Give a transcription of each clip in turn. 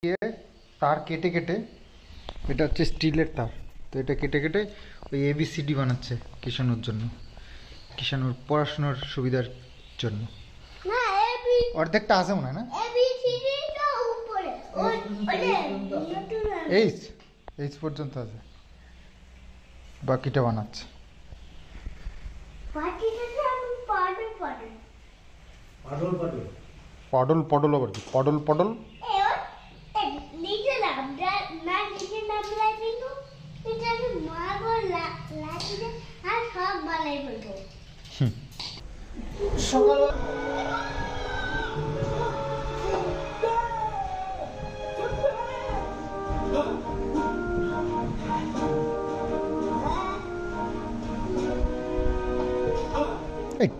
তার কেটে কেটে, এটা হচ্ছে স্টিলের তার, তো এটা কেটে কেটে ওই এবিসিডি বানাচ্ছে কিষাণুর জন্য, কিষাণুর পড়াশোনার সুবিধার জন্য। অর্ধেকটা আছে মনে হয় না, এইচ এইচ পর্যন্ত আছে, বাকিটা বানাচ্ছে। পডল পডল আবার কি, পডল পডল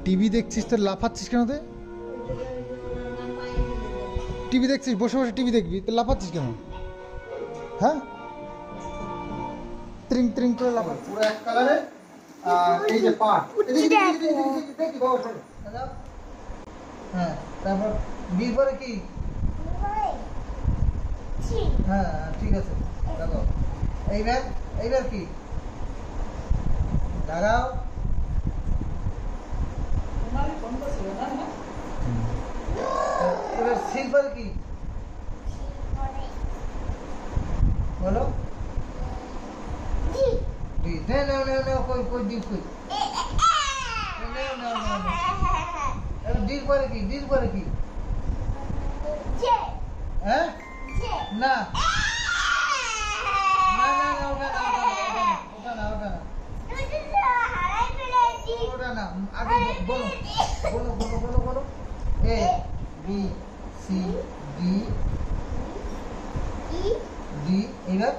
টিভি দেখছিস তো লাফাচ্ছিস কেন? টিভি দেখছিস, বসে বসে টিভি দেখবি তো লাফাচ্ছিস কেন? হ্যাঁ, ত্রিং ত্রিং করে লাফা, পুরো এক কালারে। আর এই যে পাট, হ্যাঁ, তারপর বি পরে কি? হ্যাঁ ঠিক আছে, দেখো এইবার, এইবার কি? দাঁড়াও, এবার সিলভার কি বলো? ডির পরে কি? ডির পরে কি? হ্যাঁ, না না না না, ওটা না, ওটা না, ওটা না, ওটা না, আগে বলো বলো বলো বলো বলো। A B C D, D, এইবার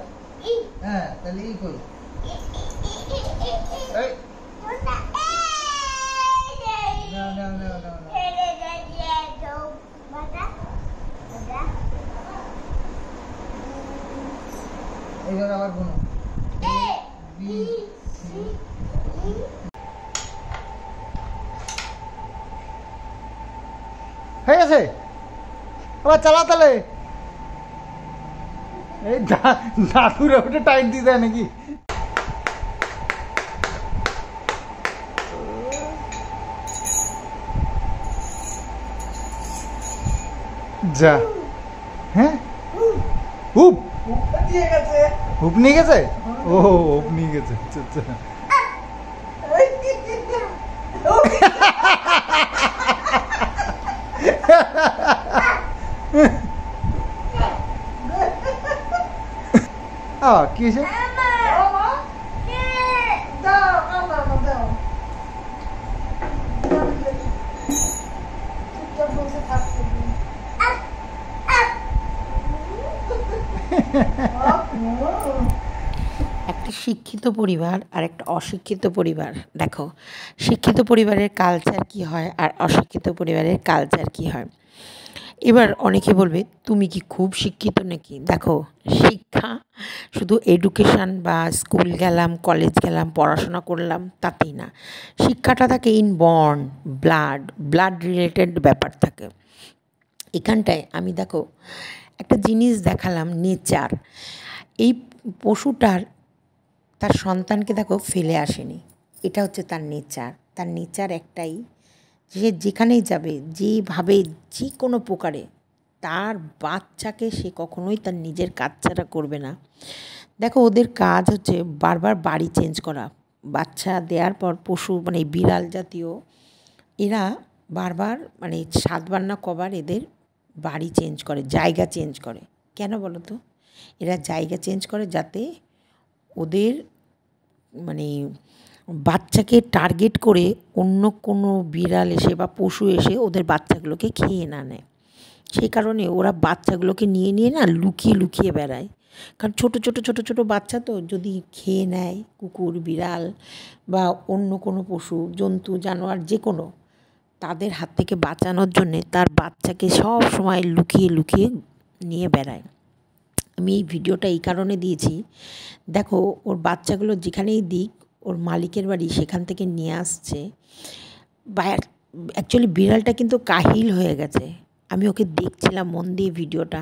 হ্যাঁ, তাহলে ই কই? এই না না না না, এইবার আবার বলো। এ বি সি, হয়ে গেছে, আবার চালা তাহলে। এই দাদুরে ওটা টাইট দিতে হয় নাকি? যা, হ্যাঁ, হুপ নিয়ে গেছে, হুপ নিয়ে গেছে, ও হুপ নিয়ে গেছে, আচ্ছা আচ্ছা। কি হয়েছে? একটা শিক্ষিত পরিবার আর একটা অশিক্ষিত পরিবার, দেখো শিক্ষিত পরিবারের কালচার কি হয় আর অশিক্ষিত পরিবারের কালচার কি হয়। এবার অনেকে বলবে তুমি কি খুব শিক্ষিত নাকি? দেখো, শিক্ষা শুধু এডুকেশান বা স্কুল গেলাম, কলেজ গেলাম, পড়াশোনা করলাম তাতেই না। শিক্ষাটা থাকে ইনবর্ন, ব্লাড রিলেটেড ব্যাপার থাকে এখানটায়। আমি দেখো একটা জিনিস দেখালাম, নেচার। এই পশুটার তার সন্তানকে দেখো ফেলে আসেনি, এটা হচ্ছে তার নেচার। তার নেচার একটাই, সে যেখানেই যাবে, যেভাবে, যে কোনো প্রকারে তার বাচ্চাকে সে কখনোই তার নিজের কাজ ছাড়া করবে না। দেখো ওদের কাজ হচ্ছে বারবার বাড়ি চেঞ্জ করা। বাচ্চা দেওয়ার পর পশু মানে বিড়াল জাতীয় এরা বারবার মানে 7 বার না কবার এদের বাড়ি চেঞ্জ করে, জায়গা চেঞ্জ করে। কেন বলো তো? এরা জায়গা চেঞ্জ করে যাতে ওদের মানে বাচ্চাকে টার্গেট করে অন্য কোনো বিড়াল এসে বা পশু এসে ওদের বাচ্চাগুলোকে খেয়ে না নেয়। সেই কারণে ওরা বাচ্চাগুলোকে নিয়ে নিয়ে না লুকিয়ে লুকিয়ে বেড়ায়। কারণ ছোটো ছোটো ছোটো ছোটো বাচ্চা তো, যদি খেয়ে নেয় কুকুর, বিড়াল বা অন্য কোনো পশু, জন্তু, জানোয়ার যে কোনো, তাদের হাত থেকে বাঁচানোর জন্যে তার বাচ্চাকে সব সময় লুকিয়ে লুকিয়ে নিয়ে বেড়ায়। আমি এই ভিডিওটা এই কারণে দিয়েছি, দেখো ওর বাচ্চাগুলো যেখানেই দিক, ওর মালিকের বাড়ি সেখান থেকে নিয়ে আসছে। অ্যাকচুয়ালি বিড়ালটা কিন্তু কাহিল হয়ে গেছে, আমি ওকে দেখছিলাম মন দিয়ে ভিডিওটা।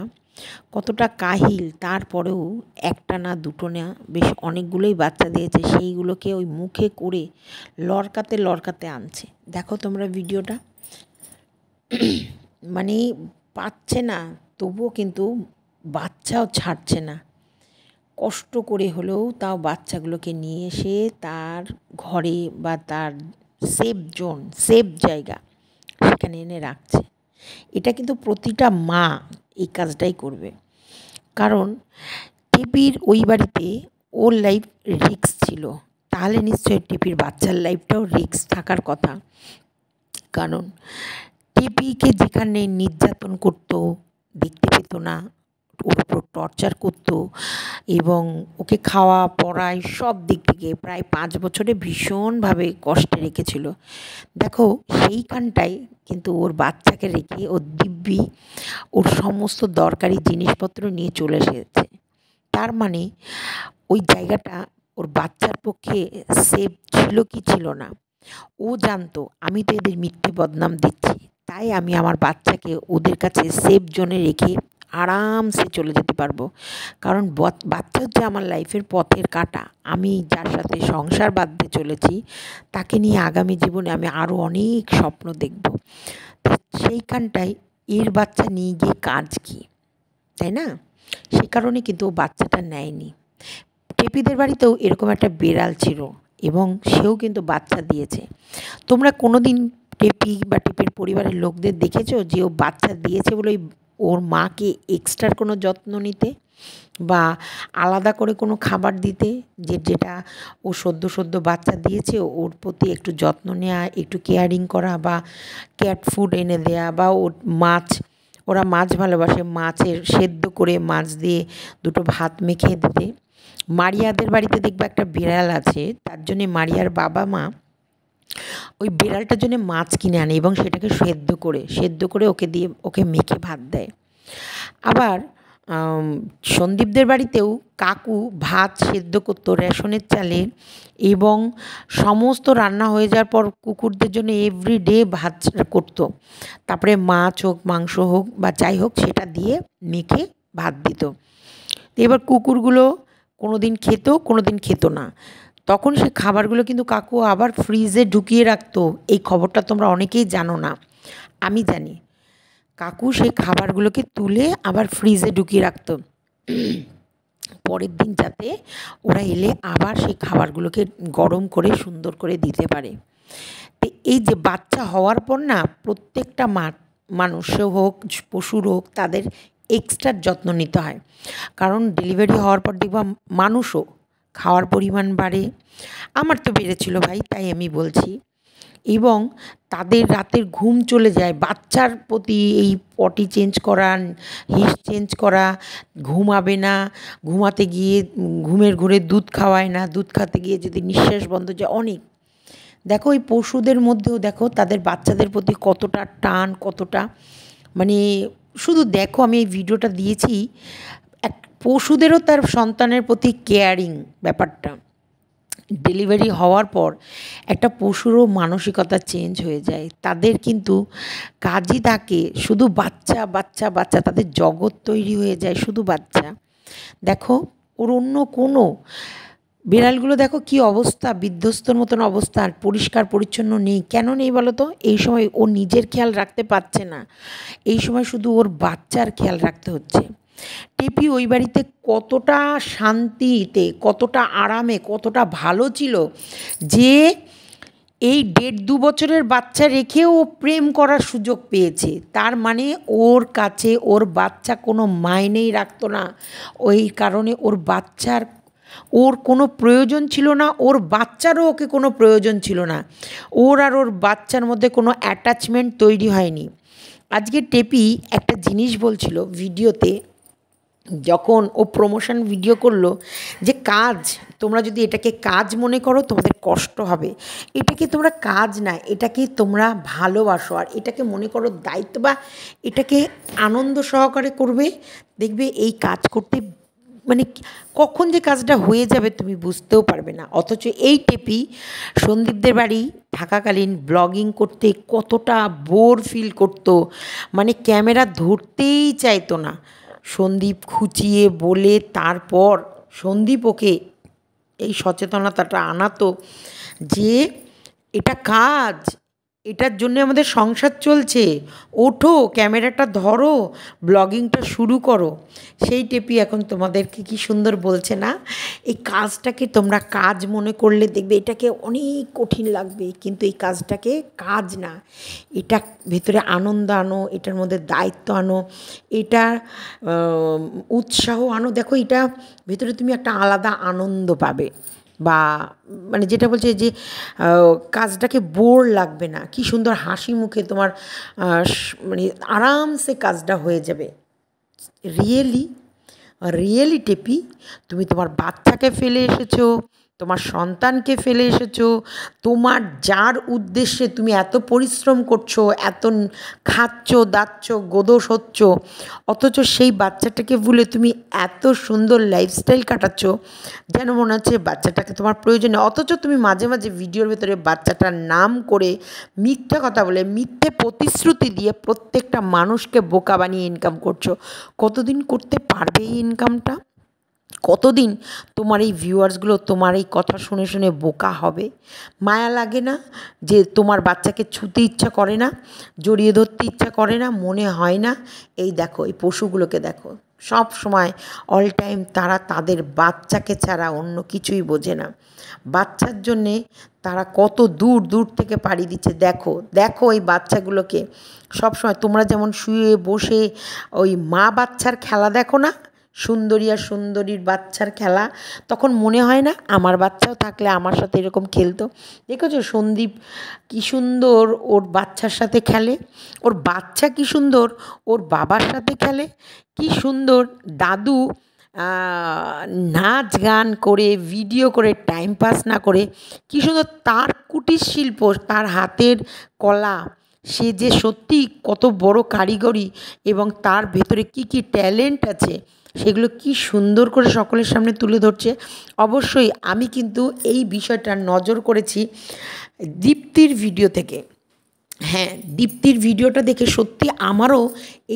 কতটা কাহিল, তারপরেও একটা না দুটো না বেশ অনেকগুলোই বাচ্চা দিয়েছে, সেইগুলোকে ওই মুখে করে লড়কাতে লড়কাতে আনছে। দেখো তোমরা ভিডিওটা, মানে পাচ্ছে না, তবুও কিন্তু বাচ্চাও ছাড়ছে না। কষ্ট করে হলেও তাও বাচ্চাগুলোকে নিয়ে এসে তার ঘরে বা তার সেফ জোন, সেফ জায়গা, সেখানে এনে রাখছে। এটা কিন্তু প্রতিটা মা এই কাজটাই করবে, কারণ টিপির ওই বাড়িতে ওর লাইফ রিস্ক ছিল, তাহলে নিশ্চয়ই টিপির বাচ্চার লাইফটাও রিস্ক থাকার কথা। কারণ টিপিকে যেখানে নির্যাতন করতো, দেখতে পেত না, ওর উপর টর্চার করতো এবং ওকে খাওয়া পড়ায় সব দিক থেকে প্রায় 5 বছরে ভীষণভাবে কষ্টে রেখেছিল। দেখো সেইখানটায় কিন্তু ওর বাচ্চাকে রেখে ওর দিব্যি ওর সমস্ত দরকারি জিনিসপত্র নিয়ে চলে এসেছে। তার মানে ওই জায়গাটা ওর বাচ্চার পক্ষে সেফ ছিল কি ছিল না। ও জানতো আমি তো এদের মিথ্যে বদনাম দিচ্ছি, তাই আমি আমার বাচ্চাকে ওদের কাছে সেফ জোনে রেখে আরামসে চলে যেতে পারবো। কারণ বাচ্চা হচ্ছে আমার লাইফের পথের কাঁটা। আমি যার সাথে সংসার বাঁধতে চলেছি তাকে নিয়ে আগামী জীবনে আমি আরও অনেক স্বপ্ন দেখব। তো সেইখানটায় এর বাচ্চা নিয়ে গিয়ে কাজ কী, তাই না? সে কারণে কিন্তু ও বাচ্চাটা নেয়নি। টেপিদের বাড়িতেও এরকম একটা বিড়াল ছিল এবং সেও কিন্তু বাচ্চা দিয়েছে। তোমরা কোনো দিন টেপি বা টেপির পরিবারের লোকদের দেখেছো যে ও বাচ্চা দিয়েছে বলে ওর মাকে এক্সট্রার কোনো যত্ন নিতে বা আলাদা করে কোনো খাবার দিতে, যেটা ও সদ্য বাচ্চা দিয়েছে ওর প্রতি একটু যত্ন নেওয়া, একটু কেয়ারিং করা বা ক্যাট ফুড এনে দেয়া বা ওর মাছ, ওরা মাছ ভালোবাসে, মাছের সেদ্ধ করে মাছ দিয়ে দুটো ভাত মেখে দিতে। মারিয়াদের বাড়িতে দেখবে একটা বিড়াল আছে, তার জন্যে মারিয়ার বাবা মা ওই বিড়ালটার জন্য মাছ কিনে আনে এবং সেটাকে সেদ্ধ করে ওকে মেখে ভাত দেয়। আবার সন্দীপদের বাড়িতেও কাকু ভাত সেদ্ধ করতো রেশনের চালে এবং সমস্ত রান্না হয়ে যাওয়ার পর কুকুরদের জন্য এভরিডে ভাত করতো। তারপরে মাছ হোক মাংস হোক বা যাই হোক সেটা দিয়ে মেখে ভাত দিত। এবার কুকুরগুলো কোনো দিন খেত না, তখন সে খাবারগুলো কিন্তু কাকু আবার ফ্রিজে ঢুকিয়ে রাখতো। এই খবরটা তোমরা অনেকেই জানো না, আমি জানি। কাকু সেই খাবারগুলোকে তুলে আবার ফ্রিজে ঢুকিয়ে রাখতো, পরের দিন যাতে ওরা এলে আবার সেই খাবারগুলোকে গরম করে সুন্দর করে দিতে পারে। তো এই যে বাচ্চা হওয়ার পর না প্রত্যেকটা মানুষ হোক পশুর হোক তাদের এক্সট্রা যত্ন নিতে হয়। কারণ ডেলিভারি হওয়ার পর দেখবা মানুষও খাওয়ার পরিমাণ বাড়ে। আমার তো বেড়েছিল ভাই, তাই আমি বলছি। এবং তাদের রাতের ঘুম চলে যায়, বাচ্চার প্রতি এই পটি চেঞ্জ করা, হিস চেঞ্জ করা, ঘুমাবে না, ঘুমাতে গিয়ে ঘুমের ঘোরে দুধ খাওয়ায় না, দুধ খাতে গিয়ে যদি নিঃশ্বাস বন্ধ যায়, অনেক। দেখো এই পশুদের মধ্যেও দেখো তাদের বাচ্চাদের প্রতি কতটা টান, কতটা মানে শুধু দেখো, আমি এই ভিডিওটা দিয়েছি, এক পশুদেরও তার সন্তানের প্রতি কেয়ারিং ব্যাপারটা। ডেলিভারি হওয়ার পর একটা পশুরও মানসিকতা চেঞ্জ হয়ে যায়, তাদের কিন্তু কাজই থাকে শুধু বাচ্চা বাচ্চা বাচ্চা, তাদের জগৎ তৈরি হয়ে যায় শুধু বাচ্চা। দেখো ওর অন্য কোনো বিড়ালগুলো দেখো কি অবস্থা, বিধ্বস্তর মতন অবস্থা, আর পরিষ্কার পরিচ্ছন্ন নেই। কেন নেই বলো তো? এই সময় ও নিজের খেয়াল রাখতে পারছে না, এই সময় শুধু ওর বাচ্চার খেয়াল রাখতে হচ্ছে। টেপি ওই বাড়িতে কতটা শান্তিতে, কতটা আরামে, কতটা ভালো ছিল যে এই 1.5-2 বছরের বাচ্চা রেখেও ও প্রেম করার সুযোগ পেয়েছে। তার মানে ওর কাছে ওর বাচ্চা কোনো মাইনেই রাখতো না, ওই কারণে ওর কোনো প্রয়োজন ছিল না, ওর বাচ্চারও ওকে কোনো প্রয়োজন ছিল না, ওর আর ওর বাচ্চার মধ্যে কোনো অ্যাটাচমেন্ট তৈরি হয়নি। আজকে টেপি একটা জিনিস বলছিল ভিডিওতে, যখন ও প্রমোশন ভিডিও করলো, যে কাজ, তোমরা যদি এটাকে কাজ মনে করো তোমাদের কষ্ট হবে, এটাকে তোমরা কাজ না, এটাকে তোমরা ভালোবাসো আর এটাকে মনে করো দায়িত্ব বা এটাকে আনন্দ সহকারে করবে, দেখবে এই কাজ করতে মানে কখন যে কাজটা হয়ে যাবে তুমি বুঝতেও পারবে না। অথচ এই টেপি সন্দীপদের বাড়ি থাকাকালীন ব্লগিং করতে কতটা বোর ফিল করতো, মানে ক্যামেরা ধরতেই চাইতো না। সন্দীপ খুঁচিয়ে বলে তারপর সন্দীপ ওকে এই সচেতনতাটা আনাতো যে এটা কাজ, এটার জন্য আমাদের সংসার চলছে, ওঠো ক্যামেরাটা ধরো, ব্লগিংটা শুরু করো। সেই টেপি এখন তোমাদেরকে কি সুন্দর বলছে না, এই কাজটাকে তোমরা কাজ মনে করলে দেখবে এটাকে অনেক কঠিন লাগবে, কিন্তু এই কাজটাকে কাজ না, এটা ভেতরে আনন্দ আনো, এটার মধ্যে দায়িত্ব আনো, এটা উৎসাহ আনো। দেখো এটা ভেতরে তুমি একটা আলাদা আনন্দ পাবে, বা মানে যেটা বলছে যে কাজটাকে বোর লাগবে না, কি সুন্দর হাসি মুখে তোমার মানে আরামসে কাজটা হয়ে যাবে। রিয়েলি রিয়েলি টেপি, তুমি তোমার বাচ্চাকে ফেলে এসেছো, তোমার সন্তানকে ফেলে এসেছো, তোমার যার উদ্দেশ্যে তুমি এত পরিশ্রম করছো, এত খাচ্ছ দাচ্ছ গোদোস হচ্ছ, অথচ সেই বাচ্চাটাকে ভুলে তুমি এত সুন্দর লাইফস্টাইল কাটাচ্ছ, যেন মনে হচ্ছে বাচ্চাটাকে তোমার প্রয়োজন নেই। অথচ তুমি মাঝে মাঝে ভিডিওর ভেতরে বাচ্চাটার নাম করে মিথ্যা কথা বলে, মিথ্যে প্রতিশ্রুতি দিয়ে প্রত্যেকটা মানুষকে বোকা বানিয়ে ইনকাম করছো। কতদিন করতে পারবে এই ইনকামটা? কতদিন তোমার এই ভিউয়ার্সগুলো তোমার এই কথা শুনে শুনে বোকা হবে? মায়া লাগে না যে তোমার বাচ্চাকে ছুতে ইচ্ছা করে না, জড়িয়ে ধরতে ইচ্ছা করে না, মনে হয় না? এই দেখো এই পশুগুলোকে দেখো, সব সময় অল টাইম তারা তাদের বাচ্চাকে ছাড়া অন্য কিছুই বোঝে না। বাচ্চার জন্যে তারা কত দূর দূর থেকে পাড়ি দিচ্ছে। দেখো দেখো এই বাচ্চাগুলোকে সবসময় তোমরা যেমন শুয়ে বসে ওই মা বাচ্চার খেলা দেখো না, সুন্দরী আর সুন্দরীর বাচ্চার খেলা, তখন মনে হয় না আমার বাচ্চাও থাকলে আমার সাথে এরকম খেলতো? দেখেছো সন্দীপ কী সুন্দর ওর বাচ্চার সাথে খেলে, ওর বাচ্চা কী সুন্দর ওর বাবার সাথে খেলে, কী সুন্দর দাদু নাচ গান করে ভিডিও করে টাইম পাস না করে কী সুন্দর তার কুটির শিল্প, তার হাতের কলা, সে যে সত্যি কত বড় কারিগরি এবং তার ভেতরে কী কী ট্যালেন্ট আছে সেগুলো কি সুন্দর করে সকলের সামনে তুলে ধরছে। অবশ্যই আমি কিন্তু এই বিষয়টা নজর করেছি দীপ্তির ভিডিও থেকে। হ্যাঁ, দীপ্তির ভিডিওটা দেখে সত্যি আমারও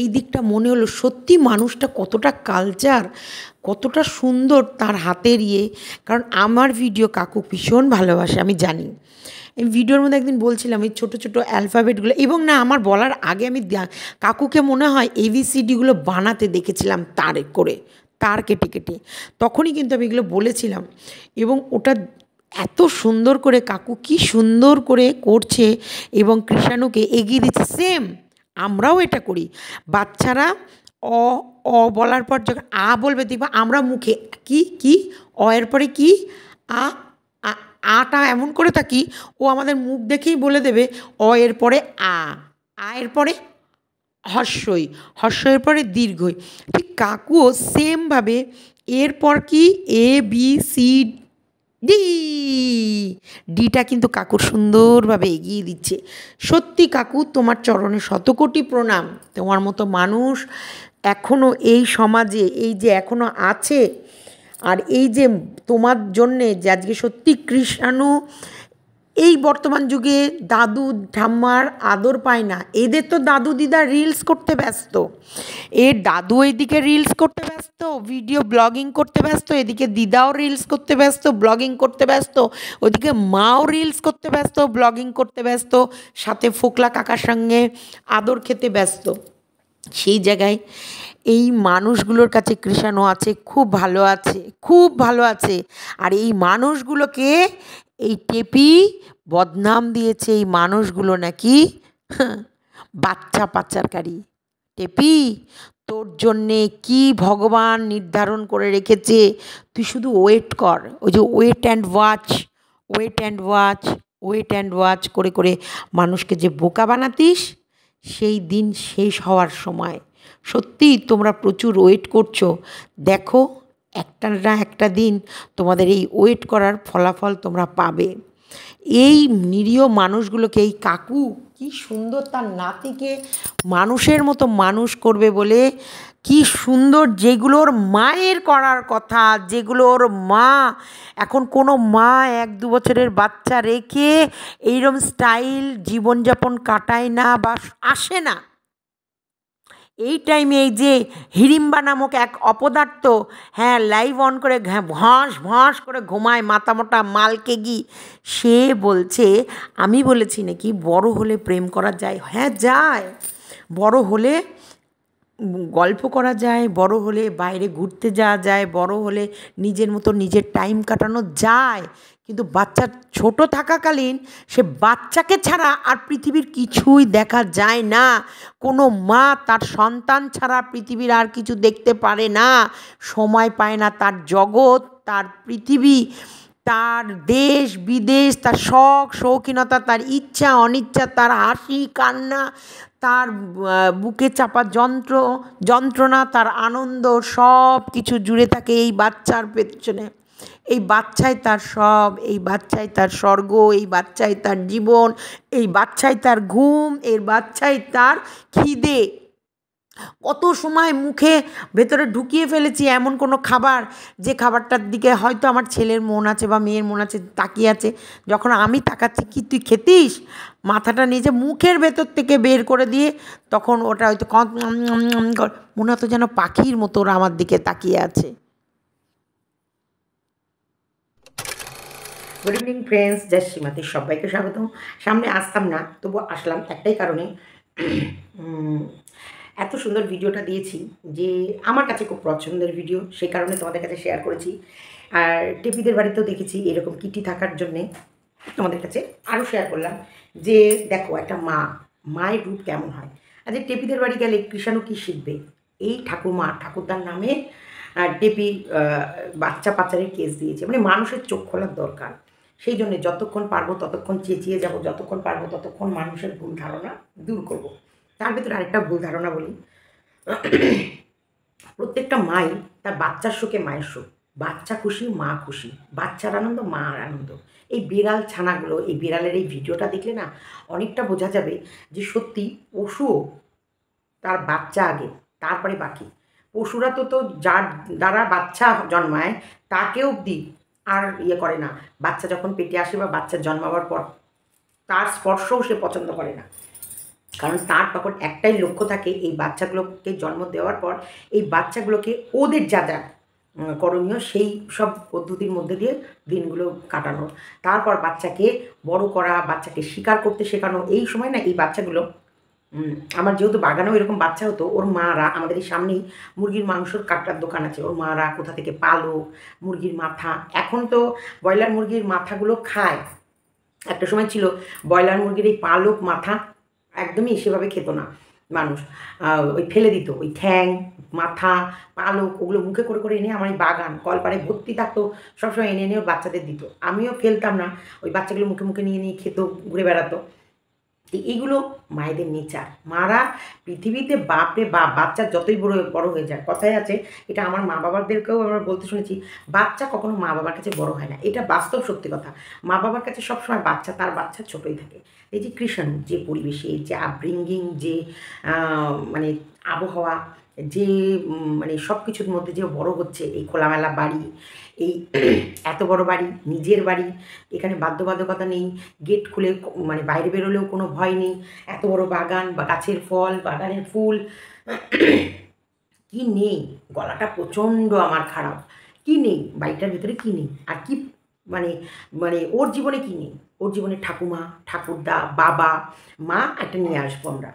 এই দিকটা মনে হলো, সত্যি মানুষটা কতটা কালচার, কতটা সুন্দর তার হাতের ইয়ে। কারণ আমার ভিডিও কাকু ভীষণ ভালোবাসে, আমি জানি। এই ভিডিওর মধ্যে একদিন বলছিলাম এই ছোটো ছোটো অ্যালফাবেটগুলো, এবং না আমার বলার আগে আমি কাকুকে মনে হয় এবিসিডিগুলো বানাতে দেখেছিলাম তার করে, তার কেটে কেটে, তখনই কিন্তু আমি এগুলো বলেছিলাম। এবং ওটা এত সুন্দর করে কাকু কি সুন্দর করে করছে এবং কৃষাণুকে এগিয়ে দিচ্ছে। সেম আমরাও এটা করি, বাচ্চারা অ অ বলার পর যখন আ বলবে দেখবা আমরা মুখে কি কি অ এর পরে কি আ আটা এমন করে থাকি, ও আমাদের মুখ দেখেই বলে দেবে অ এর পরে আ, আ এর পরে হর্ষই, হর্ষের পরে দীর্ঘই। ঠিক কাকুও সেমভাবে এরপর কি এ বি সি ডি, ডিটা কিন্তু কাকুর সুন্দরভাবে এগিয়ে দিচ্ছে। সত্যি কাকু তোমার চরণে শতকোটি প্রণাম। তোমার মতো মানুষ এখনও এই সমাজে এই যে এখনও আছে, আর এই যে তোমার জন্যে যে আজকে সত্যি কৃষাণু এই বর্তমান যুগে দাদু ঠাম্মার আদর পায় না। এদের তো দাদু দিদা রিলস করতে ব্যস্ত, এর দাদু এদিকে রিলস করতে ব্যস্ত, ভিডিও ব্লগিং করতে ব্যস্ত, এদিকে দিদাও রিলস করতে ব্যস্ত, ব্লগিং করতে ব্যস্ত, ওদিকে মাও রিলস করতে ব্যস্ত, ব্লগিং করতে ব্যস্ত, সাথে ফোকলা কাকার সঙ্গে আদর খেতে ব্যস্ত। সেই জায়গায় এই মানুষগুলোর কাছে কৃষাণু আছে, খুব ভালো আছে, খুব ভালো আছে। আর এই মানুষগুলোকে এই টেপি বদনাম দিয়েছে, এই মানুষগুলো নাকি বাচ্চা পাচারকারী। টেপি তোর জন্যে কি ভগবান নির্ধারণ করে রেখেছে, তুই শুধু ওয়েট কর। ওই যে wait and watch, wait and watch, wait and watch করে করে মানুষকে যে বোকা বানাতিস, সেই দিন শেষ হওয়ার সময় সত্যি তোমরা প্রচুর ওয়েট করছো। দেখো একটা না একটা দিন তোমাদের এই ওয়েট করার ফলাফল তোমরা পাবে। এই নিরীহ মানুষগুলোকে এই কাকু কি সুন্দর তার নাতিকে মানুষের মতো মানুষ করবে বলে, কি সুন্দর যেগুলোর মায়ের করার কথা, যেগুলোর মা, এখন কোনো মা 1-2 বছরের বাচ্চা রেখে এইরকম স্টাইল জীবনযাপন কাটায় না বা আসে না। এই টাইমে এই যে হিড়িম্বা নামক এক অপদার্থ, হ্যাঁ, লাইভ অন করে ভস ভস করে ঘুমায় মাথা মোটা মালকেগি, সে বলছে আমি বলেছি নাকি বড় হলে প্রেম করা যায়। হ্যাঁ যায়, বড় হলে গল্প করা যায়, বড় হলে বাইরে ঘুরতে যাওয়া যায়, বড় হলে নিজের মতো নিজের টাইম কাটানো যায়, কিন্তু বাচ্চা ছোট থাকাকালীন সে বাচ্চাকে ছাড়া আর পৃথিবীর কিছুই দেখা যায় না। কোনো মা তার সন্তান ছাড়া পৃথিবীর আর কিছু দেখতে পারে না, সময় পায় না তার জগৎ, তার পৃথিবী, তার দেশ বিদেশ, তার শখ শৌখিনতা, তার ইচ্ছা অনিচ্ছা, তার হাসি কান্না, তার বুকে চাপা যন্ত্রণা, তার আনন্দ, সব কিছু জুড়ে থাকে এই বাচ্চার পেছনে। এই বাচ্চাই তার সব, এই বাচ্চাই তার স্বর্গ, এই বাচ্চাই তার জীবন, এই বাচ্চাই তার ঘুম, এই বাচ্চাই তার খিদে। কত সময় মুখে ভেতরে ঢুকিয়ে ফেলেছি এমন কোনো খাবার, যে খাবারটার দিকে হয়তো আমার ছেলের মন আছে বা মেয়ের মন আছে, তাকিয়ে আছে, যখন আমি তাকাচ্ছি কি তুই খেতিস, মাথাটা নিজে মুখের ভেতর থেকে বের করে দিয়ে তখন ওটা হয়তো মনে হতো যেন পাখির মতো ওরা আমার দিকে তাকিয়ে আছে। গুড ইভিনিং ফ্রেন্ডস, জয় শ্রীমতী, সবাইকে স্বাগত। সামনে আসতাম না, তবু আসলাম একটাই কারণে, এত সুন্দর ভিডিওটা দিয়েছি যে আমার কাছে খুব পছন্দের ভিডিও, সেই কারণে তোমাদের কাছে শেয়ার করেছি। আর টেপিদের বাড়িতেও দেখেছি এরকম কিটি থাকার জন্যে তোমাদের কাছে আরও শেয়ার করলাম যে দেখো একটা মায়ের রূপ কেমন হয়। আর যে টেপিদের বাড়ি গেলে কৃষাণু কী শিখবে, এই ঠাকুরদার নামে টেপি বাচ্চা পাচারের কেস দিয়েছে, মানে মানুষের চোখ খোলার দরকার। সেই জন্যে যতক্ষণ পারবো ততক্ষণ চেঁচিয়ে যাব, যতক্ষণ পারবো ততক্ষণ মানুষের ভুল ধারণা দূর করব। তার ভিতরে আরেকটা ভুল ধারণা বলি, প্রত্যেকটা মাই তার বাচ্চার শোকে মায়ের শোক, বাচ্চা খুশি মা খুশি, বাচ্চার আনন্দ মার আনন্দ। এই বিড়াল ছানাগুলো, এই বিড়ালের এই ভিডিওটা দেখলে না অনেকটা বোঝা যাবে যে সত্যি পশুও তার বাচ্চা আগে, তারপরে বাকি। পশুরা তো যার দ্বারা বাচ্চা জন্মায় তাকে অবধি আর করে না, বাচ্চা যখন পেটে আসে বা বাচ্চা জন্মাবার পর তার স্পর্শও সে পছন্দ করে না, কারণ তার তখন একটাই লক্ষ্য থাকে এই বাচ্চাগুলোকে জন্ম দেওয়ার পর এই বাচ্চাগুলোকে ওদের যা যা করণীয় সেই সব পদ্ধতির মধ্যে দিয়ে দিনগুলো কাটানো, তারপর বাচ্চাকে বড় করা, বাচ্চাকে শিকার করতে শেখানো। এই সময় না এই বাচ্চাগুলো, আমার যেহেতু বাগানেও এরকম বাচ্চা হতো, ওর মারা, আমাদের এই সামনেই মুরগির মাংসর কাটার দোকান আছে, ওর মারা কোথা থেকে পালক, মুরগির মাথা, এখন তো ব্রয়লার মুরগির মাথাগুলো খায়, একটা সময় ছিল ব্রয়লার মুরগির এই পালক মাথা একদমই সেভাবে খেত না মানুষ, ওই ফেলে দিত, ওই ঠ্যাং মাথা পালক ওগুলো মুখে করে করে এনে আমার এই বাগান কলপাড়ে ভর্তি থাকতো, সবসময় এনে এনে ওর বাচ্চাদের দিত, আমিও ফেলতাম না, ওই বাচ্চাগুলো মুখে মুখে নিয়ে নিয়ে খেত, ঘুরে বেড়াতো। এইগুলো মায়েদের নেচার। মারা পৃথিবীতে বাপরে বাপ, বাচ্চা যতই বড় হয়ে যায়, কথায় আছে, এটা আমার মা বাবাদেরকেও আমরা বলতে শুনেছি, বাচ্চা কখনো মা বাবার কাছে বড় হয় না, এটা বাস্তব সত্যি কথা। মা বাবার কাছে সবসময় তার বাচ্চা ছোটোই থাকে। এই যে কৃষাণু, যে পরিবেশে, যে আপব্রিঙ্গিং, যে মানে আবহাওয়া, যে মানে সব কিছুর মধ্যে যে বড় হচ্ছে, এই খোলামেলা বাড়ি, এই এত বড় বাড়ি, নিজের বাড়ি, এখানে বাধ্যবাধকতা নেই, গেট খুলে মানে বাইরে বেরোলেও কোনো ভয় নেই, এত বড় বাগান বা গাছের ফল, বাগানের ফুল, কি নেই, গলাটা প্রচণ্ড আমার খারাপ, কি নেই বাড়িটার ভিতরে, কি নেই আর কি, মানে মানে ওর জীবনে কি নেই, ওর জীবনে ঠাকুমা, ঠাকুরদা, বাবা, মা একটা নিয়ে আসবো আমরা,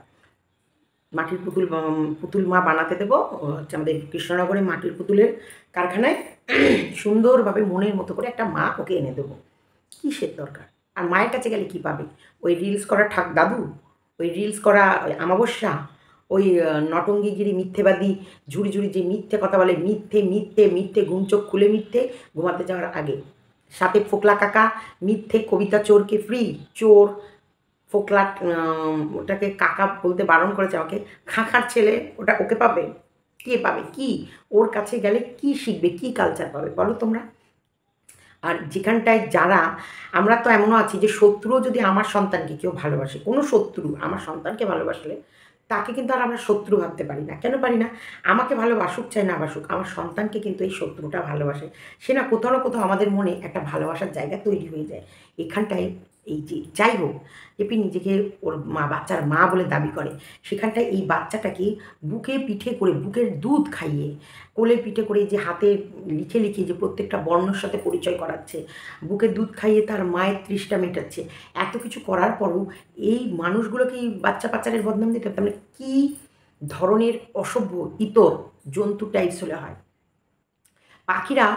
মাটির পুতুল মা বানাতে দেবো, হচ্ছে আমাদের কৃষ্ণনগরে মাটির পুতুলের কারখানায় সুন্দরভাবে মনের মতো করে একটা মা ওকে এনে দেবো। কিসের দরকার? আর মায়ের কাছে গেলে কী পাবে? ওই রিলস করা দাদু, ওই রিলস করা ওই আমাবস্যা, ওই নটঙ্গিগিরি মিথ্যেবাদী ঝুড়ি ঝুড়ি যে মিথ্যে কথা বলে, মিথ্যে মিথ্যে মিথ্যে, ঘুম চোখ খুলে মিথ্যে, ঘুমাতে যাওয়ার আগে সাথে ফোকলা কাকা মিথ্যে, কবিতা চোরকে ফ্রি, চোর ফোকলা, ওটাকে কাকা বলতে বারণ করেছে আমাকে, খাঁখার ছেলে, ওটা ওকে পাবে? কে পাবে? কি ওর কাছে গেলে কি শিখবে, কি কালচার পাবে বলো তোমরা? আর যেখানটায় যারা, আমরা তো এমনও আছি যে শত্রুও যদি আমার সন্তানকে কেউ ভালোবাসে, কোনো শত্রু আমার সন্তানকে ভালোবাসলে তাকে কিন্তু আর আমরা শত্রু ভাবতে পারি না। কেন পারি না? আমাকে ভালোবাসুক চাই না বাসুক, আমার সন্তানকে কিন্তু এই শত্রুটা ভালোবাসে, সে না কোথাও আমাদের মনে একটা ভালোবাসার জায়গা তৈরি হয়ে যায়। এখানটায় এই যে যাই হোক, এপি নিজেকে ওর মা, বাচ্চার মা বলে দাবি করে, সেখানটায় এই বাচ্চাটাকে বুকে পিঠে করে, বুকের দুধ খাইয়ে, কোলে পিঠে করে, যে হাতে লিখে লিখে যে প্রত্যেকটা বর্ণর সাথে পরিচয় করাচ্ছে, বুকের দুধ খাইয়ে তার মায়ের তৃষ্ণা মেটাচ্ছে, এত কিছু করার পরও এই মানুষগুলোকে এই বাচ্চা পাচারের বদনাম দিতে হবে। তাহলে কী ধরনের অসভ্য ইতর জন্তু টাইপস হলে হয়? পাখিরা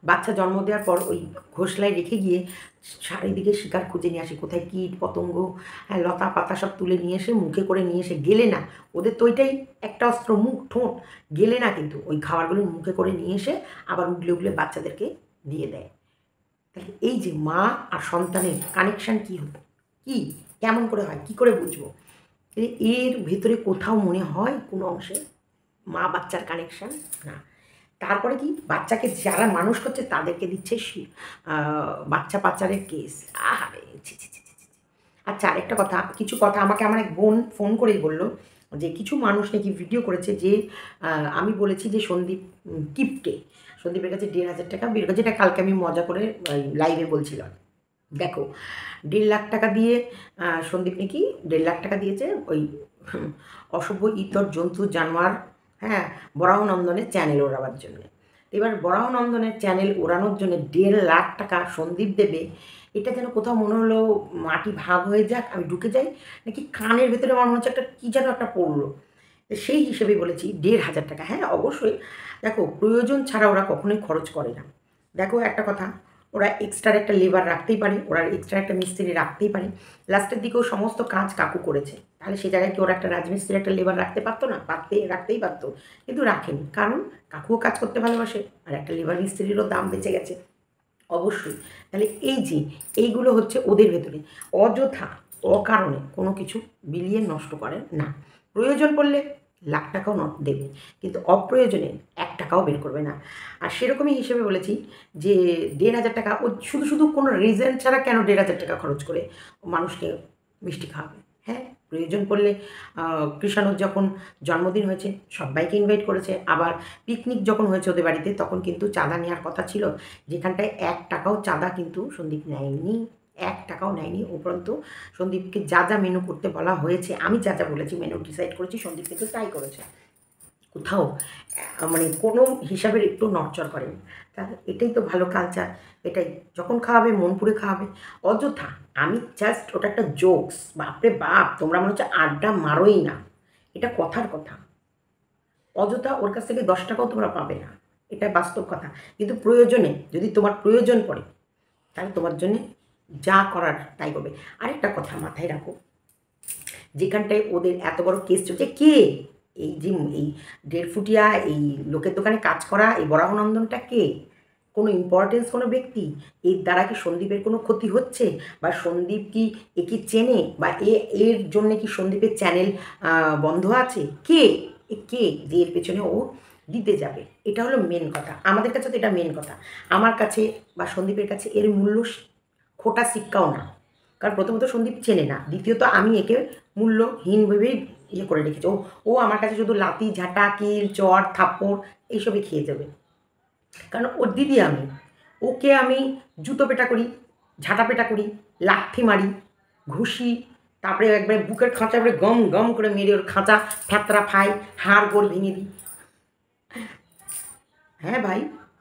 বাচ্চা জন্ম দেওয়ার পর ওই ঘোষলায় রেখে গিয়ে চারিদিকে শিকার খুঁজে নিয়ে আসে, কোথায় কীট পতঙ্গ, হ্যাঁ, লতা পাতা সব তুলে নিয়ে এসে মুখে করে নিয়ে এসে, গেলে না, ওদের তো ওইটাই একটা অস্ত্র, মুখ ঠোঁট, গেলে না কিন্তু ওই খাবারগুলো মুখে করে নিয়ে এসে আবার উগলে উগলে বাচ্চাদেরকে দিয়ে দেয়। তাহলে এই যে মা আর সন্তানের কানেকশান কী হতো, কী কেমন করে হয়, কী করে বুঝবো? এর ভেতরে কোথাও মনে হয় কোনো অংশে মা বাচ্চার কানেকশান? না। তারপরে কি, বাচ্চাকে যারা মানুষ করছে তাদেরকে দিচ্ছে বাচ্চা পাচারের কেস। আহারে ছি ছি ছি ছি ছি। আচ্ছা, আরেকটা কথা, কিছু কথা আমাকে আমার এক বোন ফোন করেই বললো যে কিছু মানুষ নাকি ভিডিও করেছে যে আমি বলেছি যে সন্দীপ কিপটে, সন্দীপের কাছে 1,500 টাকা বের করে, যেটা কালকে আমি মজা করে লাইভে বলছিলাম। দেখো, 1.5 লাখ টাকা দিয়ে সন্দীপ নাকি 1.5 লাখ টাকা দিয়েছে ওই অসভ্য ইতর জন্তু জানোয়ার, হ্যাঁ, বরাহনন্দনের চ্যানেল ওড়াবার জন্য। এবার বরাহনন্দনের চ্যানেল ওড়ানোর জন্য 1.5 লাখ টাকা সন্দীপ দেবে, এটা যেন কোথাও মনে হলো মাটি ভাগ হয়ে যাক, আমি ঢুকে যাই, নাকি কানের ভেতরে আমার মনে হচ্ছে একটা কী যেন একটা পড়লো। সেই হিসেবেই বলেছি 1,500 টাকা। হ্যাঁ, অবশ্যই, দেখো, প্রয়োজন ছাড়া ওরা কখনোই খরচ করে না। দেখো একটা কথা, ওরা এক্সট্রা একটা লেবার রাখতেই পারে, ওরা এক্সট্রা একটা মিস্ত্রি রাখতেই পারে। লাস্টের দিকেও সমস্ত কাজ কাকু করেছে, তাহলে সে জায়গায় কি ওরা একটা রাজমিস্ত্রি একটা লেবার রাখতে পারতো না? রাখতেই পারতো, কিন্তু রাখেনি, কারণ কাকুও কাজ করতে ভালোবাসে আর একটা লেবার মিস্ত্রিরও দাম বেঁচে গেছে। অবশ্যই। তাহলে এই যে এইগুলো হচ্ছে ওদের ভেতরে, অযথা অকারণে কোনো কিছু বিলিয়ে নষ্ট করে না। প্রয়োজন পড়লে লাখ টাকাও দেবে, কিন্তু অপ্রয়োজনে 1 টাকাও বের করবে না। আর সেরকমই হিসেবে বলেছি যে 1,500 টাকা, ও শুধু শুধু কোনো রিজন ছাড়া কেন 1,500 টাকা খরচ করে মানুষকে মিষ্টি খাওয়াবে? হ্যাঁ, প্রয়োজন পড়লে কৃষাণুর যখন জন্মদিন হয়েছে সবাইকে ইনভাইট করেছে, আবার পিকনিক যখন হয়েছে ওদের বাড়িতে তখন কিন্তু চাঁদা নেওয়ার কথা ছিল, যেখানটায় 1 টাকাও চাঁদা কিন্তু সন্দীপ নেয়নি, 1 টাকাও নেয়নি। উপরন্তু সন্দীপকে যা যা মেনু করতে বলা হয়েছে, আমি যা যা বলেছি মেনু ডিসাইড করেছি, সন্দীপ কিন্তু তাই করেছে, কোথাও মানে কোনো হিসাবের একটু নড়চড় করেনি। তাহলে এটাই তো ভালো কালচার, এটাই। যখন খাওয়াবে মন পুরে খাওয়াবে, অযথা। আমি জাস্ট ওটা একটা জোকস, বাপরে বাপ, তোমরা মনে হচ্ছে আড্ডা মারোই না, এটা কথার কথা। অযথা ওর কাছ থেকে 10 টাকাও তোমরা পাবে না, এটা বাস্তব কথা। কিন্তু প্রয়োজনে, যদি তোমার প্রয়োজন পড়ে, তাহলে তোমার জন্যে যা করার তাই করবে। আরেকটা কথা মাথায় রাখো, যেখানটায় ওদের এত বড় কেস চলছে, কে এই যে এই 1.5 ফুটিয়া এই লোকের দোকানে কাজ করা এই বরাহনন্দনটা কে? কোনো ইম্পর্টেন্স কোনো ব্যক্তি? এর দ্বারা কি সন্দীপের কোনো ক্ষতি হচ্ছে, বা সন্দীপ কি একে চেনে, বা এর জন্যে কি সন্দীপের চ্যানেল বন্ধ আছে? কে কে যে এর পেছনে ও দিতে যাবে? এটা হলো মেন কথা, আমাদের কাছে তো এটা মেন কথা। আমার কাছে বা সন্দীপের কাছে এর মূল্য খোটা শিক্ষাও না, কারণ প্রথমত সন্দীপ চেনে না, দ্বিতীয়ত আমি একে মূল্যহীন ভেবেই ইয়ে করে রেখেছি। ও আমার কাছে শুধু লাতি ঝাঁটা কিল চড় থাপ্পড় এইসবই খেয়ে যাবে, কারণ ওর দিদি আমি। ওকে আমি জুতো পেটা করি, ঝাঁটা পেটা করি, লাঠি মারি, ঘুষি, তারপরে একবারে বুকের খাঁচা করে গম গম করে মেরে ওর খাঁচা ফ্যাতরা ফাই, হাড় গোড় ভেঙে দিই। হ্যাঁ ভাই,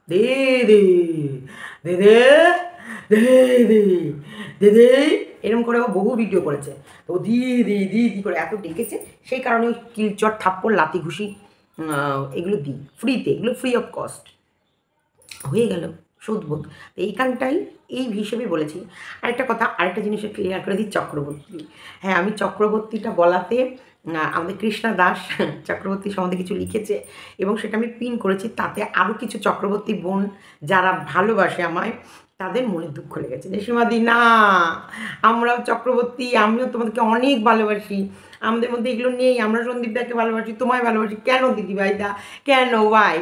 দে দে দে দে দে দে দে দে, এরকম করে ও বহু ভিডিও করেছে। তো দি দি দি দি করে এত ডেকেছে, সেই কারণে ওই কিলচট থাপ্পড় লাতি ঘুষি এগুলো দিই ফ্রিতে, এগুলো ফ্রি অফ কস্ট। হয়ে গেল সুদবোধ। তো এইখানটাই এই হিসেবে বলেছি। আরেকটা কথা, আরেকটা জিনিসের ক্লিয়ার করে দিই, চক্রবর্তী। হ্যাঁ, আমি চক্রবর্তীটা বলাতে আমাদের কৃষ্ণা দাস চক্রবর্তী সম্বন্ধে কিছু লিখেছে এবং সেটা আমি পিন করেছি, তাতে আরও কিছু চক্রবর্তী বোন যারা ভালোবাসে আমায়, তাদের মনে দুঃখ লেগেছে যে সীমাদি না, আমরাও চক্রবর্তী, আমিও তোমাদেরকে অনেক ভালোবাসি, আমাদের মধ্যে এগুলো নেই, আমরা সন্দীপদাকে ভালোবাসি, তোমায় ভালোবাসি, কেন দিদিভাইদা, কেন ভাই?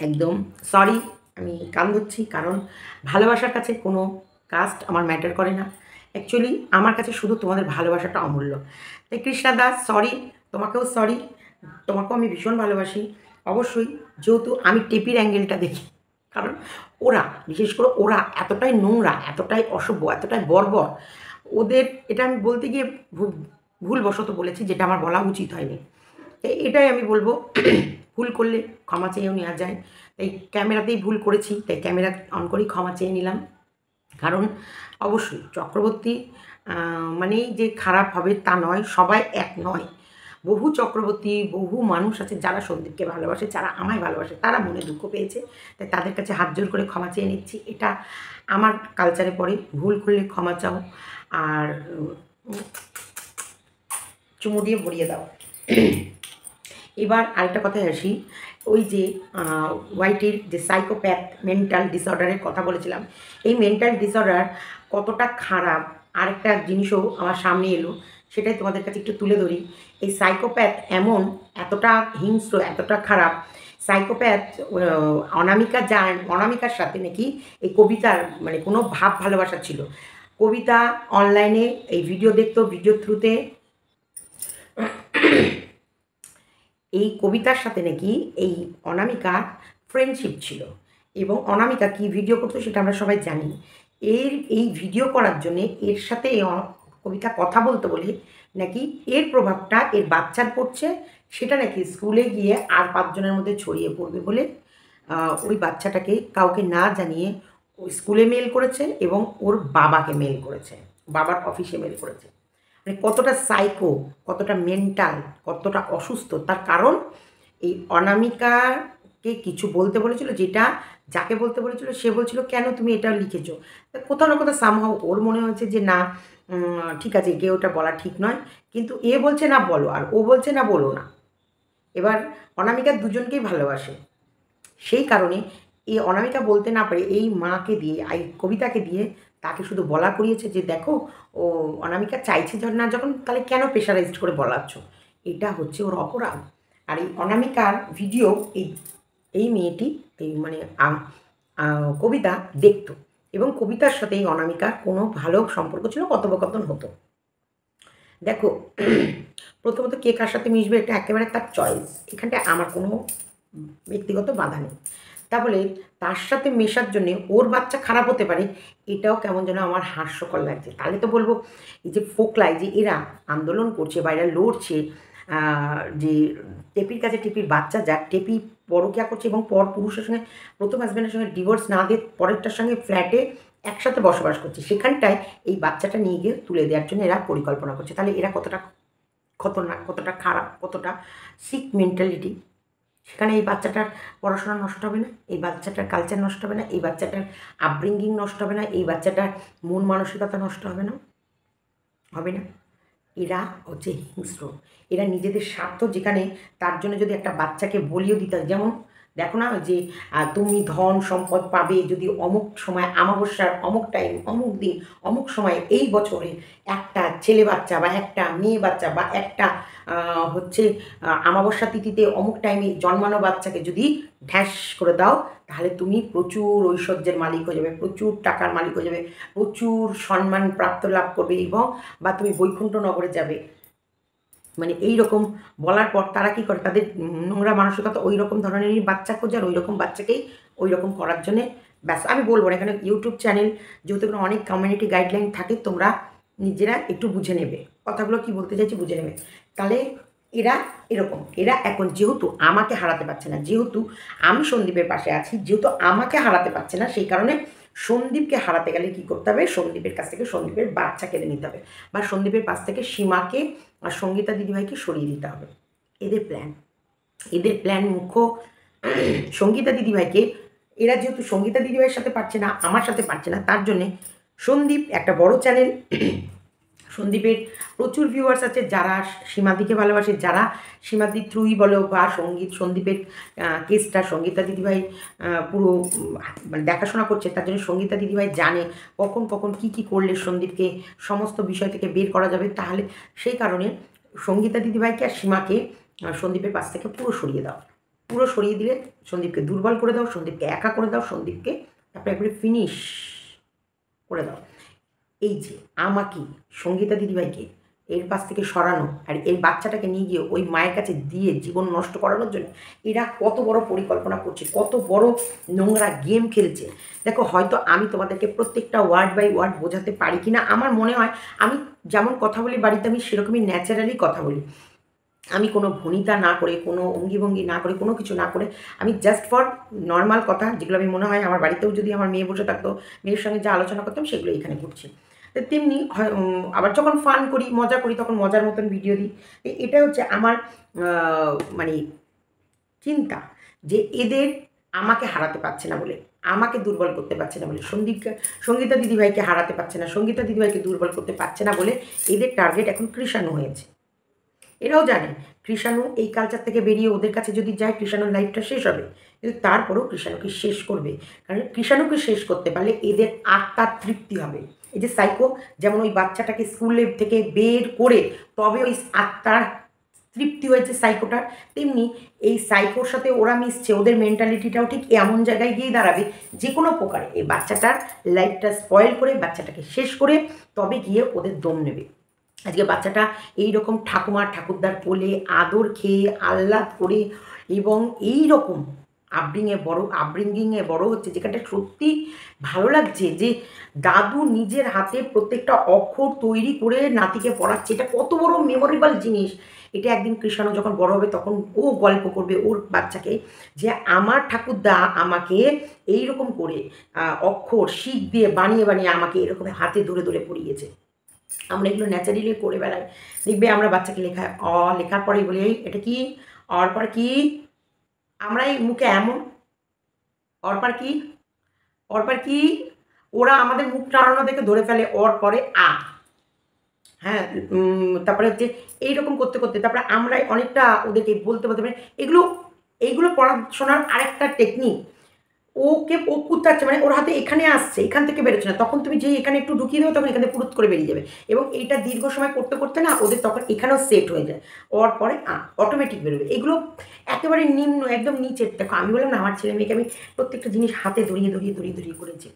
একদম সরি, আমি কান ধরছি, কারণ ভালোবাসার কাছে কোনো কাস্ট আমার ম্যাটার করে না। অ্যাকচুয়ালি আমার কাছে শুধু তোমাদের ভালোবাসাটা অমূল্য। তাই কৃষ্ণা দাস সরি, তোমাকেও সরি, তোমাকেও আমি ভীষণ ভালোবাসি। অবশ্যই, যেহেতু আমি টেপির অ্যাঙ্গেলটা দেখি, কারণ ওরা, বিশেষ করে ওরা এতটাই নোংরা, এতটাই অসভ্য, এতটাই বর্বর, ওদের এটা আমি বলতে গিয়ে ভুলবশত বলেছি, যেটা আমার বলা উচিত হয়নি। এটাই আমি বলবো, ভুল করলে ক্ষমা চেয়েও নেওয়া যায়। তাই ক্যামেরাতেই ভুল করেছি, তাই ক্যামেরা অন করেই ক্ষমা চেয়ে নিলাম। কারণ অবশ্যই চক্রবর্তী মানেই যে খারাপ হবে তা নয়, সবাই এক নয়। বহু চক্রবর্তী, বহু মানুষ আছে যারা সন্দীপকে ভালোবাসে, যারা আমায় ভালোবাসে, তারা মনে দুঃখ পেয়েছে, তাই তাদের কাছে হাত জোর করে ক্ষমা চেয়ে নিচ্ছি। এটা আমার কালচারে পড়ে, ভুল করলে ক্ষমা চাও আর চুমু দিয়ে ভরিয়ে দাও। এবার আরেকটা কথায় আসি, ওই যে ওয়াইটির যে সাইকোপ্যাথ মেন্টাল ডিসঅর্ডারের কথা বলেছিলাম, এই মেন্টাল ডিসঅর্ডার কতটা খারাপ আরেকটা জিনিসও আমার সামনে এলো, সেটাই তোমাদের কাছে একটু তুলে ধরি। এই সাইকোপ্যাথ এমন এতটা হিংস্র, এতটা খারাপ সাইকোপ্যাথ, অনামিকার সাথে নাকি এই কবিতার মানে কোনো ভাব ভালোবাসা ছিল। কবিতা অনলাইনে এই ভিডিও দেখতো, ভিডিও থ্রুতে এই কবিতার সাথে নাকি এই অনামিকা ফ্রেন্ডশিপ ছিল, এবং অনামিকা কি ভিডিও করতো সেটা আমরা সবাই জানি। এই ভিডিও করার জন্যে এর সাথে কবিতা কথা বলতো বলে নাকি এর প্রভাবটা এর বাচ্চার পড়ছে, সেটা নাকি স্কুলে গিয়ে আর 5 জনের মধ্যে ছড়িয়ে পড়বে বলে ওই বাচ্চাটাকে কাউকে না জানিয়ে ওই স্কুলে মেল করেছে এবং ওর বাবাকে মেল করেছে, বাবার অফিসে মেল করেছে। মানে কতটা সাইকো, কতটা মেন্টাল, কতটা অসুস্থ, তার কারণ এই অনামিকাকে কিছু বলতে বলেছিল, যেটা যাকে বলতে বলেছিল সে বলছিল কেন তুমি এটা লিখেছো। কোথাও না কোথাও সামহাও ওর মনে হয়েছে যে না ঠিক আছে, কে ওটা বলা ঠিক নয়, কিন্তু এ বলছে না বলো আর ও বলছে না বলো না। এবার অনামিকা দুজনকেই ভালোবাসে, সেই কারণে এই অনামিকা বলতে না পারে এই মাকে দিয়ে, এই কবিতাকে দিয়ে তাকে শুধু বলা করিয়েছে যে দেখো ও অনামিকা চাইছে না যখন, তাহলে কেন প্রেশারাইজড করে বলাচ্ছ, এটা হচ্ছে ওর অপরাধ। আর এই অনামিকার ভিডিও এই মেয়েটি এই মানে কবিতা দেখতো, এবং কবিতার সাথে এই অনামিকার কোনো ভালো সম্পর্ক ছিল, কথোপকথন হতো। দেখো প্রথমত কে কার সাথে মিশবে এটা একেবারে তার চয়েস, এখানটায় আমার কোনো ব্যক্তিগত বাধা নেই। তাহলে তার সাথে মেশার জন্যে ওর বাচ্চা খারাপ হতে পারে, এটাও কেমন যেন আমার হাস্যকর লাগছে। তাহলে তো বলবো এই যে ফোকলায় যে এরা আন্দোলন করছে বা এরা লড়ছে, যে টেপির কাছে টেপির বাচ্চা যাক, টেপি পরকিয়া করছে এবং পর পুরুষের সঙ্গে, প্রথম হাজব্যান্ডের সঙ্গে ডিভোর্স না দিয়ে পরেরটার সঙ্গে ফ্ল্যাটে একসাথে বসবাস করছে, সেখানটায় এই বাচ্চাটা নিয়ে গিয়ে তুলে দেওয়ার জন্য এরা পরিকল্পনা করছে। তাহলে এরা কতটা খতরনাক, কতটা খারাপ, কতটা সিক মেন্টালিটি। সেখানে এই বাচ্চাটার পড়াশোনা নষ্ট হবে না, এই বাচ্চাটার কালচার নষ্ট হবে না, এই বাচ্চাটার আপব্রিঙ্গিং নষ্ট হবে না, এই বাচ্চাটার মন মানসিকতা নষ্ট হবে না, হবে না। এরা হচ্ছে হিংস্র, এরা নিজেদের স্বার্থ, যেখানে তার জন্য যদি একটা বাচ্চাকে বলিও দিতে হয়, যেমন দেখো না যে তুমি ধন সম্পদ পাবে যদি অমুক সময় আমাবস্যার অমুক টাইম অমুক দিন অমুক সময় এই বছরে একটা ছেলে বাচ্চা বা একটা মেয়ে বাচ্চা বা একটা হচ্ছে আমাবস্যা তিথিতে অমুক টাইমে জন্মানো বাচ্চাকে যদি ঢ্যাস করে দাও, তাহলে তুমি প্রচুর ঐশ্বর্যের মালিক হয়ে যাবে, প্রচুর টাকার মালিক হয়ে যাবে, প্রচুর সম্মান প্রাপ্ত লাভ করবে, এবং বা তুমি বৈকুণ্ঠ নগরে যাবে। মানে এই রকম বলার পর তারা কী করে, তাদের নোংরা মানসিকতা ওই রকম ধরনেরই বাচ্চা খোঁজে, আর ওই রকম বাচ্চাকেই ওই রকম করার জন্যে ব্যাস। আমি বলবো না, এখানে ইউটিউব চ্যানেল যেহেতু এখানে অনেক কমিউনিটি গাইডলাইন থাকে, তোমরা নিজেরা একটু বুঝে নেবে, কথাগুলো কি বলতে চাইছি বুঝে নেবে। তাহলে এরা এরকম, এরা এখন যেহেতু আমাকে হারাতে পারছে না, যেহেতু আমি সন্দীপের পাশে আছি, যেহেতু আমাকে হারাতে পারছে না, সেই কারণে সন্দীপকে হারাতে গেলে কী করতে হবে, সন্দীপের কাছ থেকে সন্দীপের বাচ্চা কেড়ে নিতে হবে, বা সন্দীপের পাশ থেকে সীমাকে আর সঙ্গীতা দিদিভাইকে সরিয়ে দিতে হবে। এদের প্ল্যান মুখ্য সঙ্গীতা দিদিভাইকে, এরা যেহেতু সঙ্গীতা দিদিভাইয়ের সাথে পারছে না, আমার সাথে পারছে না, তার জন্যে সন্দীপ একটা বড় চ্যানেল, সন্দীপের প্রচুর ভিউয়ার্স আছে যারা সীমাদিকে ভালোবাসে, যারা সীমাদির থ্রুই বলো বা সন্দীপের কেসটা সঙ্গীতা দিদিভাই পুরো মানে দেখাশোনা করছে, তার জন্য সঙ্গীতা দিদিভাই জানে কখন কখন কী করলে সন্দীপকে সমস্ত বিষয় থেকে বের করা যাবে। তাহলে সেই কারণে সঙ্গীতা দিদিভাইকে আর সীমাকে সন্দীপের পাশ থেকে পুরো সরিয়ে দাও, পুরো সরিয়ে দিলে সন্দীপকে দুর্বল করে দাও, সন্দীপকে একা করে দাও, সন্দীপকে তারপরে একবারে ফিনিশ করে দাও। এই যে আমাকে সঙ্গীতা দিদিভাইকে এর পাশ থেকে সরানো আর এই বাচ্চাটাকে নিয়ে গিয়ে ওই মায়ের কাছে দিয়ে জীবন নষ্ট করানোর জন্য এরা কত বড় পরিকল্পনা করছে, কত বড় নোংরা গেম খেলছে। দেখো, হয়তো আমি তোমাদেরকে প্রত্যেকটা ওয়ার্ড বাই ওয়ার্ড বোঝাতে পারি কি না, আমার মনে হয় আমি যেমন কথা বলি বাড়িতে আমি সেরকমই ন্যাচারালি কথা বলি। আমি কোনো ভনিতা না করে, কোনো অঙ্গিভঙ্গি না করে, কোনো কিছু না করে আমি জাস্ট ফর নর্মাল কথা, যেগুলো আমি মনে হয় আমার বাড়িতেও যদি আমার মেয়ে বসে থাকতো, মেয়ের সঙ্গে যা আলোচনা করতাম সেগুলো এখানে করছি। তেমনি আবার যখন ফান করি, মজা করি, তখন মজার মতন ভিডিও দিই। এটা হচ্ছে আমার মানে চিন্তা, যে এদের আমাকে হারাতে পারছে না বলে, আমাকে দুর্বল করতে পারছে না বলে, সঙ্গীতা দিদিভাইকে হারাতে পারছে না, সঙ্গীতা দিদিভাইকে দুর্বল করতে পারছে না বলে এদের টার্গেট এখন কৃষাণু হয়েছে। এরাও জানে কৃষাণু এই কালচার থেকে বেরিয়ে ওদের কাছে যদি যায় কৃষাণুর লাইফটা শেষ হবে, কিন্তু তারপরেও কৃষাণুকে শেষ করবে। কারণ কৃষাণুকে শেষ করতে পারলে এদের আত্মার তৃপ্তি হবে। এই যে সাইকো যেমন ওই বাচ্চাটাকে স্কুলে থেকে বের করে তবে ওই আত্মার তৃপ্তি হয়েছে সাইকোটার, তেমনি এই সাইকোর সাথে ওরা মিশছে, ওদের মেন্টালিটিটাও ঠিক এমন জায়গায় গিয়ে দাঁড়াবে যে কোনো প্রকারে এই বাচ্চাটার লাইফটা স্পয়েল করে, বাচ্চাটাকে শেষ করে তবে গিয়ে ওদের দম নেবে। আজকে বাচ্চাটা এই রকম ঠাকুমার ঠাকুরদার কোলে আদর খেয়ে আহ্লাদ করে এবং এই রকম আপব্রিঙ্গিংয়ে বড় হচ্ছে, যেখানটা সত্যি ভালো লাগছে যে দাদু নিজের হাতে প্রত্যেকটা অক্ষর তৈরি করে নাতিকে পড়াচ্ছে। এটা কত বড় মেমোরেবল জিনিস। এটা একদিন কৃষাণু যখন বড় হবে তখন ও গল্প করবে ওর বাচ্চাকে যে আমার ঠাকুরদা আমাকে এই রকম করে অক্ষর শিখ দিয়ে বানিয়ে বানিয়ে আমাকে এরকম হাতে ধরে ধরে পড়িয়েছে। আমরা এগুলো ন্যাচারালি করে বেড়াই। দেখবে আমরা বাচ্চাকে লেখার পরেই বলি এটা কি, অর পর কি, আমরা এই মুখে এমন অরপার কি, অরপার কি, ওরা আমাদের মুখ টানানো দেখে ধরে ফেলে অর পরে আ। হ্যাঁ, তারপরে হচ্ছে এইরকম করতে করতে তারপরে আমরা অনেকটা ওদেরকে বলতে বলতে পারি। এইগুলো পড়াশোনার আরেকটা টেকনিক। ও কুত্তাচ্ছে, মানে ওর হাতে এখানে আসছে, এখান থেকে বেরোচ্ছে না, তখন তুমি যে এখানে একটু ঢুকিয়ে দেবে তখন এখানে পুরুত করে বেরিয়ে যাবে। এবং এইটা দীর্ঘ সময় করতে করতে না ওদের তখন এখানেও সেট হয়ে যায়, ওর পরে অটোমেটিক বেরোবে। এগুলো একেবারে নিম্ন, একদম নিচের। দেখো, আমি বললাম না আমার ছেলে মেয়েকে আমি প্রত্যেকটা জিনিস হাতে ধরিয়ে ধরিয়ে ধরিয়ে ধরিয়ে করেছি।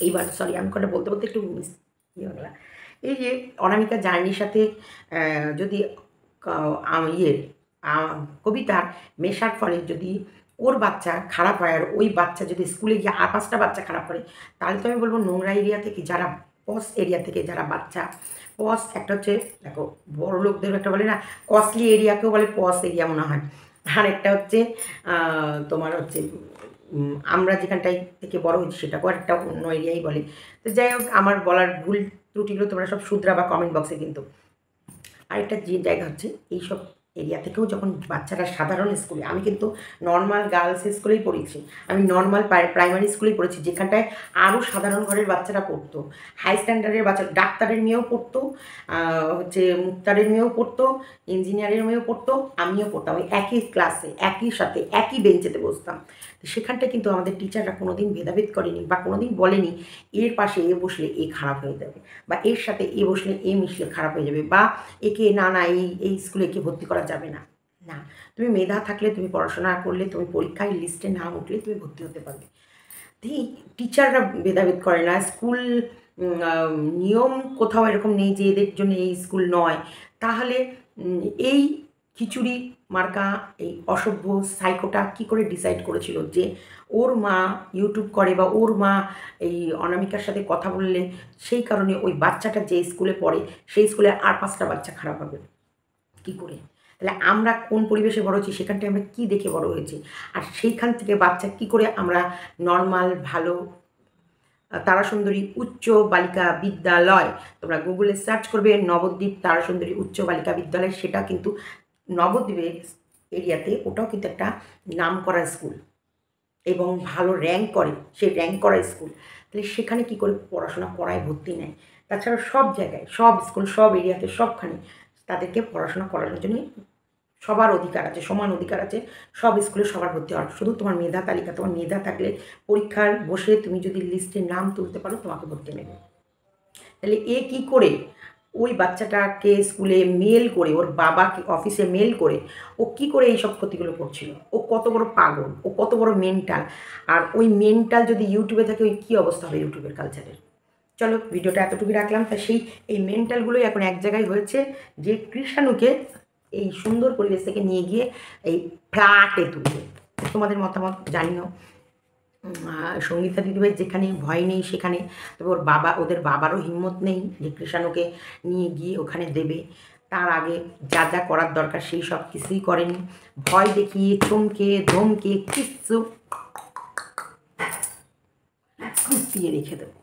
এইবার সরি, আমি কথা বলতে বলতে একটু মিস ইয়ে হয়ে গেলাম। এই যে অনামিকা জার্নির সাথে যদি কবিতার মেশার ফলে যদি ওর বাচ্চা খারাপ হয় আর ওই বাচ্চা যদি স্কুলে গিয়ে আর 5টা বাচ্চা খারাপ করে, তাহলে তো আমি বলবো নোংরা এরিয়া থেকে যারা পস এরিয়া থেকে যারা বাচ্চা পস, একটা হচ্ছে দেখো বড় লোকদের একটা বলে না কস্টলি এরিয়াকেও বলে পস এরিয়া মনে হয়, আর একটা হচ্ছে তোমার হচ্ছে আমরা যেখানটায় থেকে বড় হয়েছি সেটাকেও একটা অন্য এরিয়াই বলে। তো যাই হোক, আমার বলার ভুল ত্রুটিগুলো তোমরা সব শুধরা বা কমেন্ট বক্সে। কিন্তু আরেকটা যে জায়গা হচ্ছে এইসব এরিয়া থেকেও যখন বাচ্চারা সাধারণ স্কুলে, আমি কিন্তু নর্মাল গার্লস স্কুলেই পড়েছি, আমি নর্মাল প্রাইমারি স্কুলেই পড়েছি, যেখানটায় আরও সাধারণ ঘরের বাচ্চারা পড়তো, হাই স্ট্যান্ডার্ডের বাচ্চা, ডাক্তারের মেয়েও পড়তো, হচ্ছে মুক্তারের মেয়েও পড়তো, ইঞ্জিনিয়ারের মেয়েও পড়তো, আমিও পড়তাম, ওই একই ক্লাসে একই সাথে একই বেঞ্চেতে বসতাম। তো সেখানটায় কিন্তু আমাদের টিচাররা কোনো দিন ভেদাভেদ করেনি বা কোনো দিন বলেনি এর পাশে এ বসলে এ খারাপ হয়ে যাবে, বা এর সাথে এ বসলে এ মিশলে খারাপ হয়ে যাবে, বা একে না এই স্কুলে একে ভর্তি করা যাবে না। না, তুমি মেধা থাকলে, তুমি পড়াশোনা করলে, তুমি পরীক্ষায় লিস্টে নাম উঠলে তুমি ভর্তি হতে পারবে। এই টিচাররা ভেদাভেদ করে না। স্কুল নিয়ম কোথাও এরকম নেই যে এদের জন্য এই স্কুল নয়। তাহলে এই খিচুড়ি মার্কা এই অসভ্য সাইকোটা কী করে ডিসাইড করেছিল যে ওর মা ইউটিউব করে বা ওর মা এই অনামিকার সাথে কথা বললে সেই কারণে ওই বাচ্চাটা যে স্কুলে পড়ে সেই স্কুলে আর 5টা বাচ্চা খারাপ হবে কী করে? তাহলে আমরা কোন পরিবেশে বড় হয়েছি, সেখানটায় আমরা কী দেখে বড় হয়েছি, আর সেইখান থেকে বাচ্চা কী করে আমরা নর্মাল ভালো তারাসুন্দরী উচ্চ বালিকা বিদ্যালয়, তোমরা গুগলে সার্চ করবে নবদ্বীপ তারাসুন্দরী উচ্চ বালিকা বিদ্যালয়, সেটা কিন্তু নবদ্বীপের এরিয়াতে, ওটাও কিন্তু একটা নাম করা স্কুল এবং ভালো র্যাঙ্ক করে, সেই র্যাঙ্ক করা স্কুল। তাহলে সেখানে কী করে পড়াশোনা করায় ভর্তি নেয়? তাছাড়া সব জায়গায় সব স্কুল সব এরিয়াতে সবখানে তাদেরকে পড়াশোনা করানোর জন্য সবার অধিকার আছে, সমান অধিকার আছে, সব স্কুলে সবার ভর্তি হওয়ার। শুধু তোমার মেধা তালিকা, তোমার মেধা থাকলে পরীক্ষার বসে তুমি যদি লিস্টে নাম তুলতে পারো তোমাকে ভর্তি নেবে। তাহলে এ কী করে ওই বাচ্চাটাকে স্কুলে মেল করে, ওর বাবাকে অফিসে মেল করে ও কী করে এইসব ক্ষতিগুলো করছিল? ও কত বড় পাগল, ও কত বড় মেন্টাল। আর ওই মেন্টাল যদি ইউটিউবে থাকে ওই কী অবস্থা হবে ইউটিউবের কালচারের? চলো ভিডিওটা এতটুকু রাখলাম। তা সেই এই মেন্টালগুলোই এখন এক জায়গায় হয়েছে যে কৃষাণুকে এই সুন্দর পরিবেশ থেকে নিয়ে গিয়ে এই ফ্ল্যাটে তুলবে। তোমাদের মতামত জানিও। সঙ্গীতা দিদিভাই যেখানে ভয় নেই সেখানে, তবে ওদের বাবারও হিম্মত নেই যে কৃষাণুকে নিয়ে গিয়ে ওখানে দেবে। তার আগে যা যা করার দরকার সেই সব কিছুই করেনি। ভয় দেখিয়ে চমকে ধমকে কিচ্ছু দিয়ে রেখে দেবো।